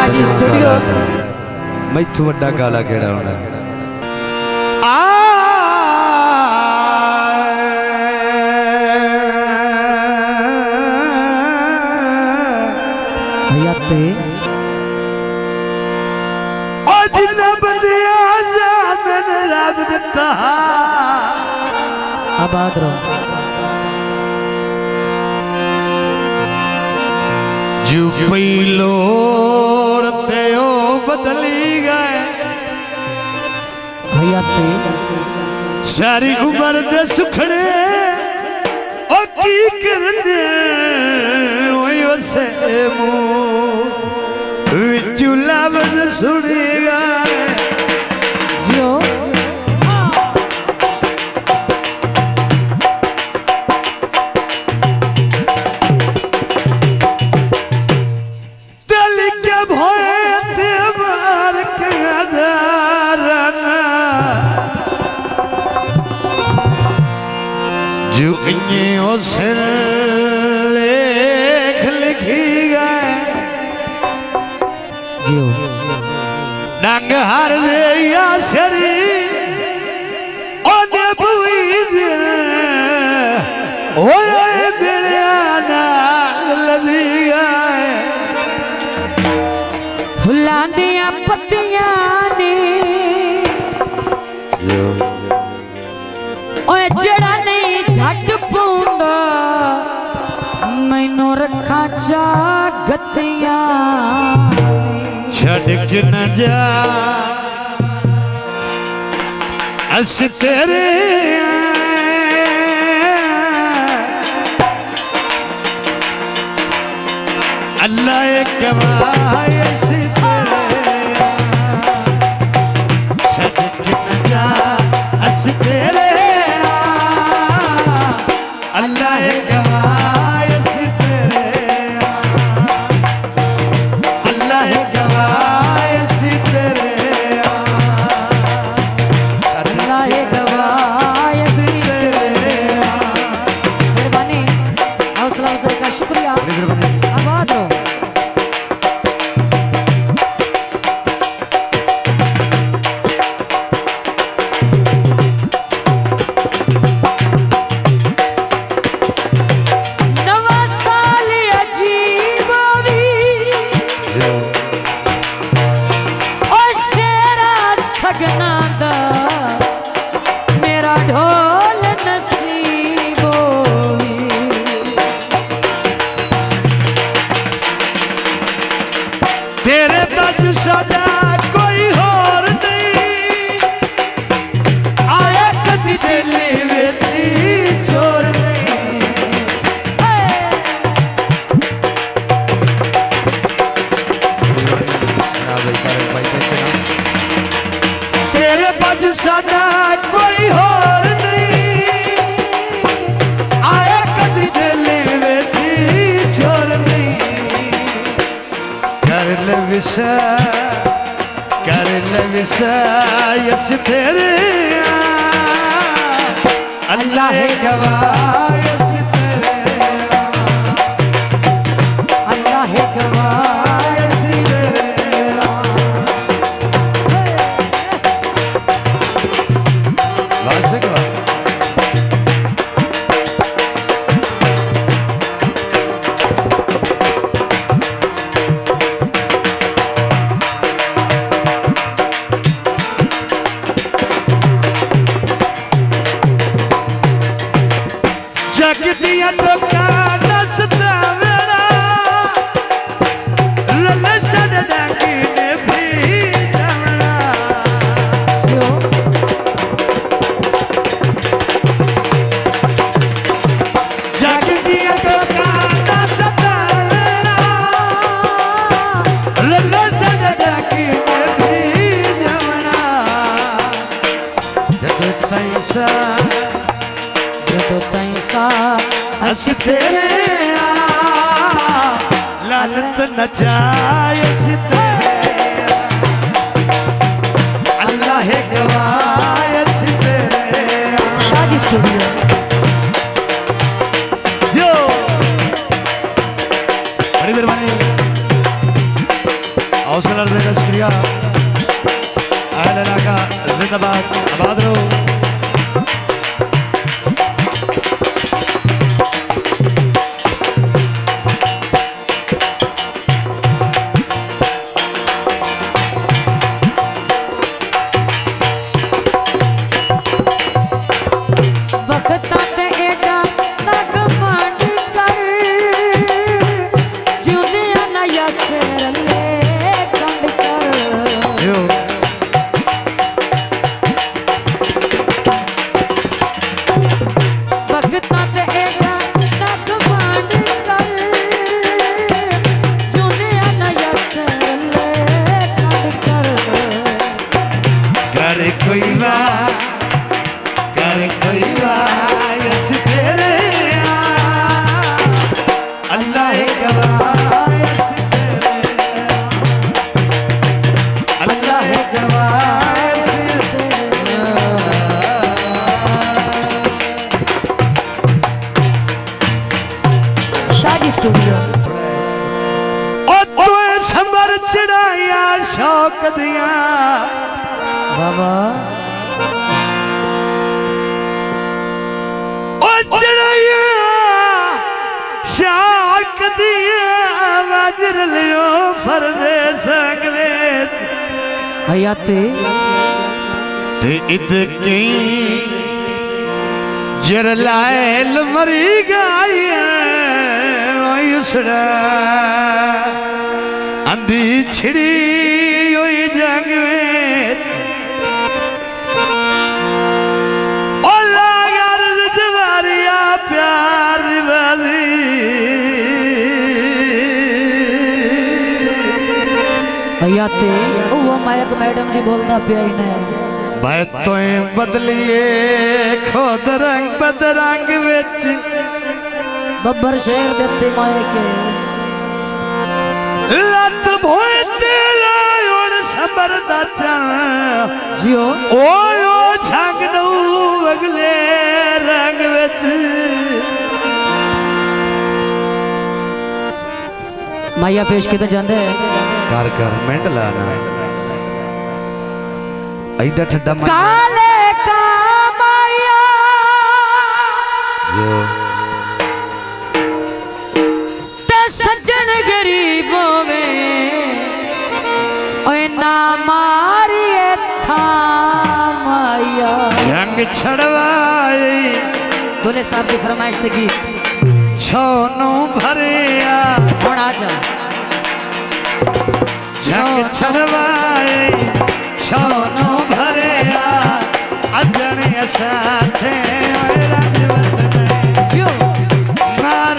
Shahaji studio Mathew वड्डा काला केड़ा होना भैया ते जिन्ना बंदिया मैंने रब दिता आबाद रहो जो लोड़ते हो बदली गए भैया ते सारी उम्र दे सुखड़े ओ की करने वही उसे मुंह विचू लफ्ज़ सुनी गए जियो जो उसे लेख लिखी गए जियो नंग हर दे या सरी ओने बुई दे ओए बिलिया नाल लदी गए फुल्लां दियां पत्तियां ने ओए जड़ा नहीं झट पौंदा मैनू रखा जागतियां छड़क न जा अस तेरे अल्लाह एक गवाह अस तेरे छड़क न जा अस तेरे अल्लाह एक गवाह अस तेरे अल्लाह एक गवाह अस तेरे अल्लाह गवाह असी तेरे मेहरबानी हौसला अफजाई का शुक्रिया आबाद रहो तेरे बज साडा कोई होर नहीं आया कदी दिली वेसी छोर नहीं तेरे बज साडा कोई होर नहीं आया कदी दिली वेसी छोर नहीं कर ले विसा यस तेरे अल्लाह है गवाह यस तेरे अल्लाह है गवाह यस तेरे जगदिया टोका नसता वेड़ा रल सड़दा किने भी जावड़ा जगदिया टोका नसता वेड़ा रल सड़दा किने भी जावड़ा जदों तैसा अस तेरे लानत न जाए अस तेरे अल्लाह है गवाह अस तेरे शाहजी स्टूडियो यो बड़ी मेहरबानी हौसला देने का शुक्रिया। अहले इलाका जिंदाबाद, आबाद रहो। शादी स्टूडियो समर चढ़ाया शौक दिया बाबा चढ़ाया शौक दिया वजर लियो फरदे संग विच हयाती ते इतकी जर लायल मरी गई उसड़ा अंधी छिड़ी हुई जंग में ओला गर्ज जवारिया प्यार दिवाली हयाती वो मायक मैडम जी बोलना पिया ही नहीं भाई तोए बदलिए खुद रंग बदरंग विच बब्बर शेर देते माए के लत भोए तेला उन समर दा चन जियो ओ छंग नू अगले रंग विच माया पेश किते जांदे कर कर मेंढला ना ऐडा ठड्डा काले का माया जो सज्जन गरीबों में ओए ना मारिए था माया जंग छड़वाई दूल्हे साहब की फरमाइश थी गीत छोनू भरिया कौन आ जा जंग छड़वाई छोनू भरिया अजने साथे राजवत में जियो मार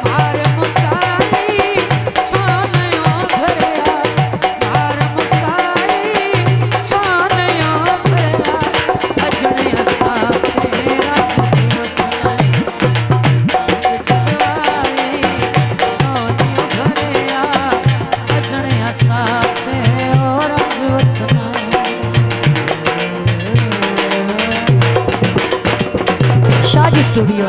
मारे मुकाई सोनियो भरिया मार मुकाई सोनियो भरिया अजने असा तेरा जग छड़वाई सोनियो भरिया अजने असा तेरा जुतना शादी स्टूडियो।